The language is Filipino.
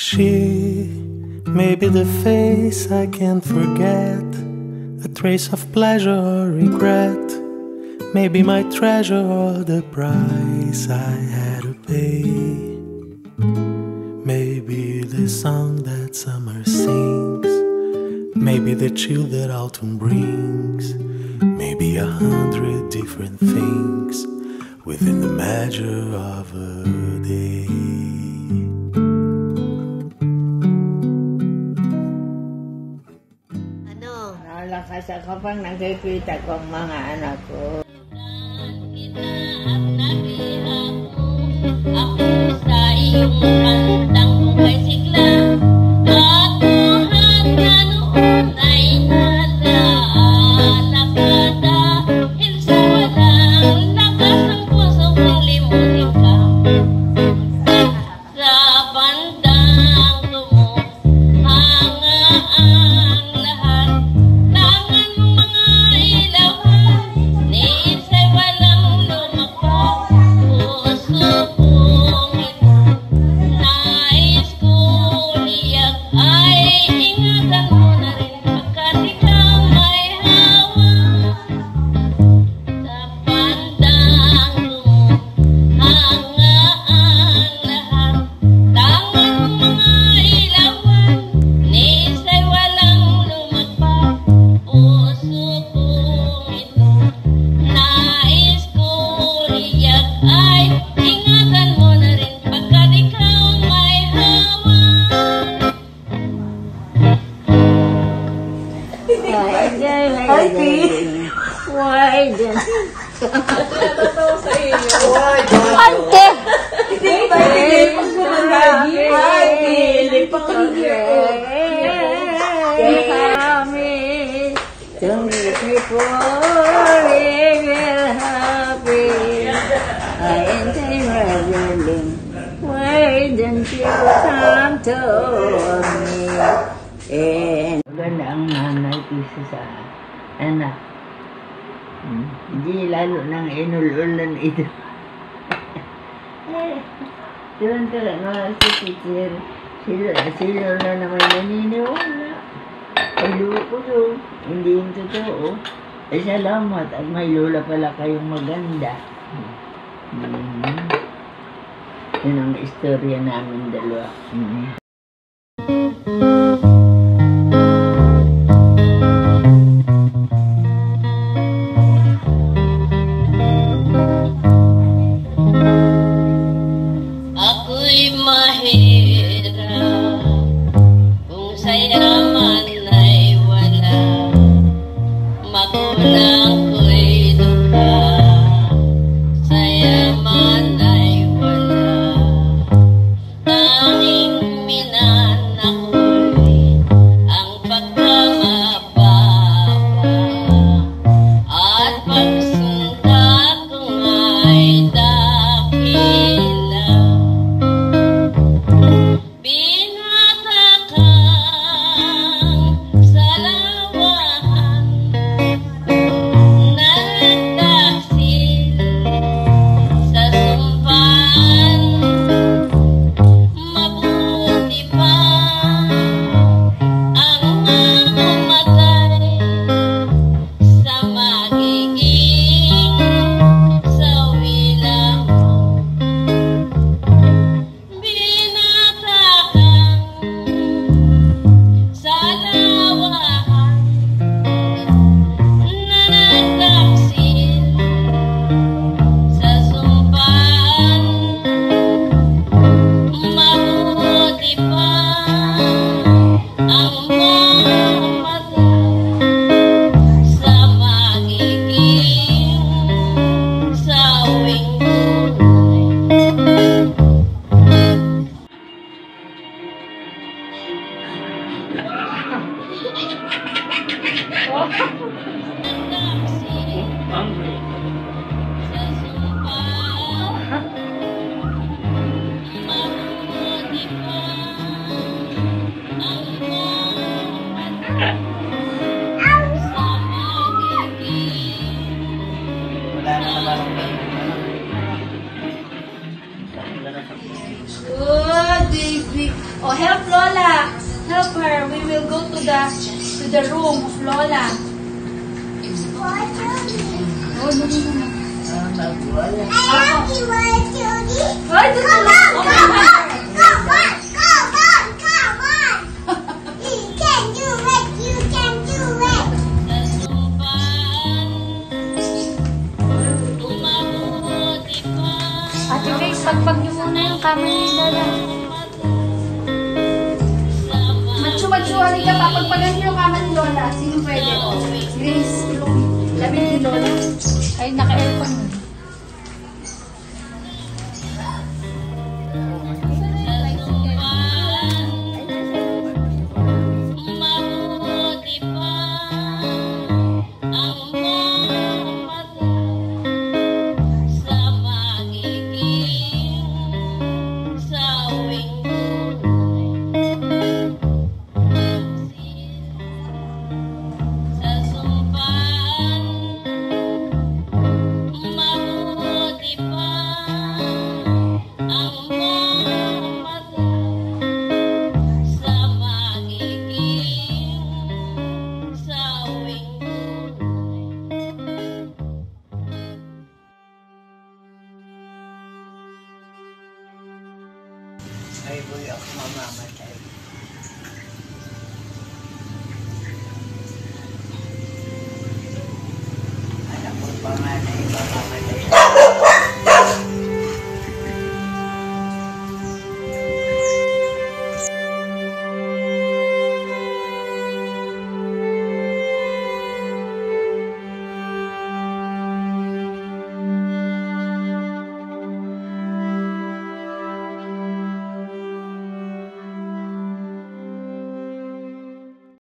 She may be the face I can't forget, a trace of pleasure or regret, maybe my treasure or the price I had to pay. Maybe the song that summer sings, maybe the chill that autumn brings, maybe 100 different things within the measure of a day. Nalakas ako pang nakikita kong mga anak ko. Ako sa iyong kantang buhay sigla, at buhat na noon ay nalaala ka dahil sa walang lakas ng puso kong limutin ka. Sa bandang tumunganga ang lahat, tangan mga ilawan, niisa'y walang lumakpak, puso kong ito, nais ko liyak ay ingatan mo na rin pagkat ikaw may hawa. Sa bandang tumunganga ang lahat, tangan mga ilawan, niisa'y walang lumagpak, puso kong ito, nais ko liyak ay ingatan mo na rin pagkat ikaw may hawa. Why then? Totoo sa iyo. Ante! Hindi pa Kami tunggu forever happy. I enjoy my darling. Why don't you come to me? Ganda ang nanay isa sa anak. Hindi lalo nang inululan ito. Tuwan-tuwa nga si teacher. Sila na naman naniniwala. Ay loko to. Hindi yung totoo. Ay salamat at may lola pala kayong maganda. Yun ang istorya namin dalawa. Ako'y mahirap kung sayaman ay wala, magulang ko'y duka, sayaman ay wala, tanging minanak ko'y ang pagkamababa at pagsunta kong ay dakila. Binata kang sa lawahan, nagtaksil sa sumpaan, mabuti pa ang mamamatay sa magiging sawi lang mo. Binata kang sa lawahan, na nagtaksil sa sumpaan, mabuti pa ang mamatay sa magiging sawing tunay. Sa sumpaan, mabuti pa ang mamatay sa magiging Good oh, help Lola. Help her. We will go to the room of Lola. Oh, no. Magwala. Ay, dito lang. Ate Grace, pagpag niyo muna yung kama ni Lola. Machu-machuhan ka pa. Pagpagan niyo yung kama ni Lola. Sino pwede? Oh, Grace, tulong. Labi ni Lola. Ay, naka-aircon. Ay, boy, ako mamamatay.